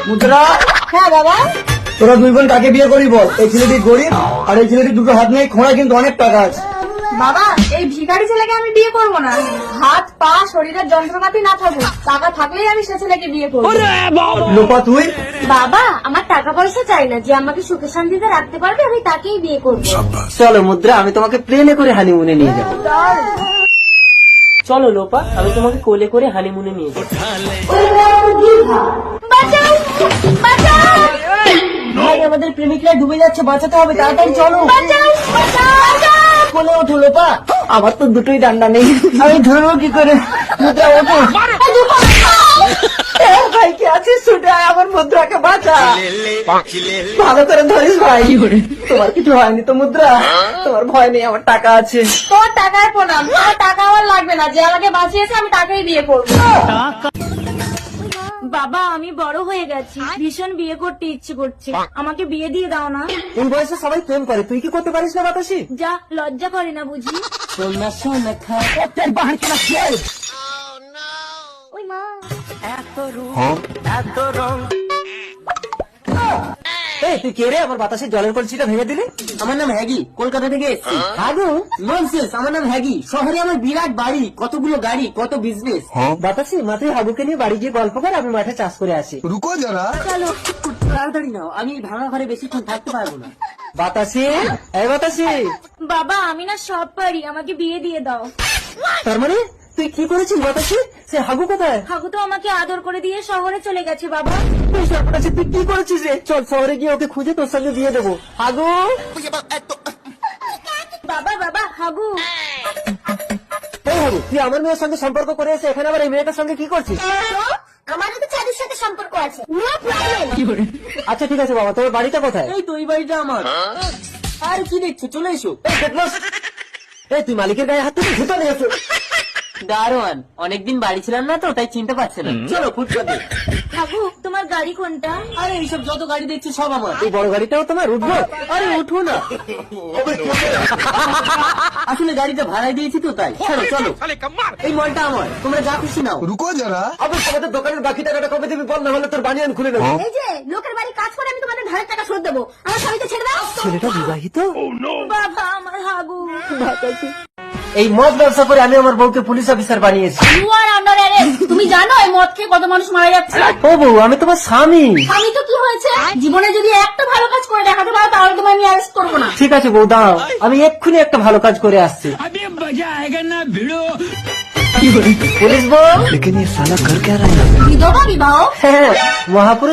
মুদ্রা, হ্যাঁ বাবা। তোরা দুই বোন কাকে বিয়ে করি বল? এই ছেলেটি গরিব আর এই ছেলেটি দুটো হাত নেই, খোঁড়া কিন্তু অনেক টাকা আছে। বাবা এই ভিখারি ছেলেকে আমি বিয়ে করবো না। হাত পা শরীরের যন্ত্রপাতি না থাকুক, টাকা থাকলেই আমি সে ছেলেকে বিয়ে করবো। লোপা তুই? বাবা আমার টাকা পয়সা চাই না, যে আমাকে সুখে শান্তিতে রাখতে পারবে আমি তাকেই বিয়ে করবো। চলো মুদ্রা, আমি তোমাকে প্লেনে করে হানিমুনে নিয়ে যাবো। চলো লোপা, আমি তোমাকে কোলে করে হানিমুনে নিয়ে যাবো। বাঁচাও, বাঁচাও, ভাই আমাদের প্রেমিকরা ডুবে যাচ্ছে, বাঁচাতে হবে, তাড়াতাড়ি চলো। বাঁচাও, বাঁচাও। কোলে ওঠো লোপা। আমার তো দুটোই ডান্ডা নেই, আমি ধরবো কি করে? মুদ্রা ওঠো। ভাই কে আছিস? ছুটে আয়, আমার মুদ্রাকে বাঁচা। ভালো করে ধরিস ভাই। তোমার কিছু হয়নি তো মুদ্রা? তোমার ভয় নেই, আমার টাকা আছে। তোর টাকায় প্রণাম, তোর টাকা আমার লাগবে না, যে আমাকে বাঁচিয়েছে আমি তাকেই বিয়ে করবো। বাবা আমি বড় হয়ে গেছি, ভীষণ বিয়ে করতে ইচ্ছে করছে, আমাকে বিয়ে দিয়ে দাও না। এই বয়সে সবাই প্রেম করে, তুই কি করতে পারিস না বাতাসি? যা লজ্জা করে না বুঝি? সোনা সোনা খা ওই মা, এই তুই কে রে? আমার বাতাসে জলের কলসিটা ভেঙে দিলি। আমার নাম হ্যাগি, কলকাতা থেকে এসেছি। হাগু ননসেন্স, আমার নাম হ্যাগি। শহরে আমার বিরাট বাড়ি, কতগুলো গাড়ি, কত বিজনেস। বাতাসি মাথায় হাগুকে নিয়ে বাড়ি গিয়ে গল্প করে, আমি মাঠে চাষ করে আসি। রুকো যারা। চলো তাড়াতাড়ি নাও, আমি এই ভাঙা ঘরে বেশিক্ষণ থাকতে পারবো না। বাতাসি, এই বাতাসি। বাবা আমি না সব পারি, আমাকে বিয়ে দিয়ে দাও। তার মানে তুই কি করেছিস বাতাসি? সে হাগু কোথায়? হাগু তো আমাকে আদর করে দিয়ে শহরে চলে গেছে বাবা। বাতাসি তুই কি করেছিস রে? চল শহরে গিয়ে ওকে খুঁজে তোর সঙ্গে দিয়ে দেবো। হাগু, বাবা বাবা হাগু। এই হাগু, তুই আমার মেয়ের সঙ্গে সম্পর্ক করে এসে এখানে আবার এই মেয়েটার সঙ্গে কি করছিস? আমারও তো চাঁদের সাথে সম্পর্ক আছে, নো প্রবলেম। আচ্ছা ঠিক আছে বাবা, তোমার বাড়িটা কোথায়? এই তো এই বাড়িটা আমার। আর কি দেখছো, চলে এসো। এই তুই মালিকের গায়ে হাত থেকে ভূতা নিয়েছো। দারোয়ান, অনেকদিন বাড়ি ছিলাম না তো, তাই চিনতে পারছে না। চলো ফুটপাতে। হাগু তোমার গাড়ি কোনটা? আরে এইসব যত গাড়ি দেখছি সব আমার। এই বড় গাড়িটাও তোমার? উঠবো? আরে উঠো না। আসলে গাড়িটা ভাড়ায় দিয়েছি তো তাই। চলো চলো, এই মলটা আমার, তোমরা যা খুশি নাও। রুকো যারা। আবার তোমাদের দোকানের বাকি টাকাটা কবে দিবি বল, না হলে তোর বানিয়ান খুলে দেবো। এই যে লোকের বাড়ি কাজ করে আমি তোমাদের ধারের টাকা শোধ দেবো, আমার স্বামীকে ছেড়ে দাও। ছেলেটা বিবাহিত? বাবা আমার হাগু। এই মদ ব্যবসা করে আমি আমার বউকে পুলিশ অফিসার বানিয়েছি। You are under arrest. তুমি জানো এই মদ খেয়ে কত মানুষ মারা যাচ্ছে? ও বউ, আমি তোমার স্বামী। আমি তো কি হয়েছে, জীবনে যদি একটা ভালো কাজ করে দেখাতে পারো তাহলে তোমায় আমি অ্যারেস্ট করবো না। ঠিক আছে বউ, দাও, আমি এক্ষুনি একটা ভালো কাজ করে আসছি। পুলিশ বউ, বিধবা বিবাহ? হ্যাঁ, মহাপুরুষ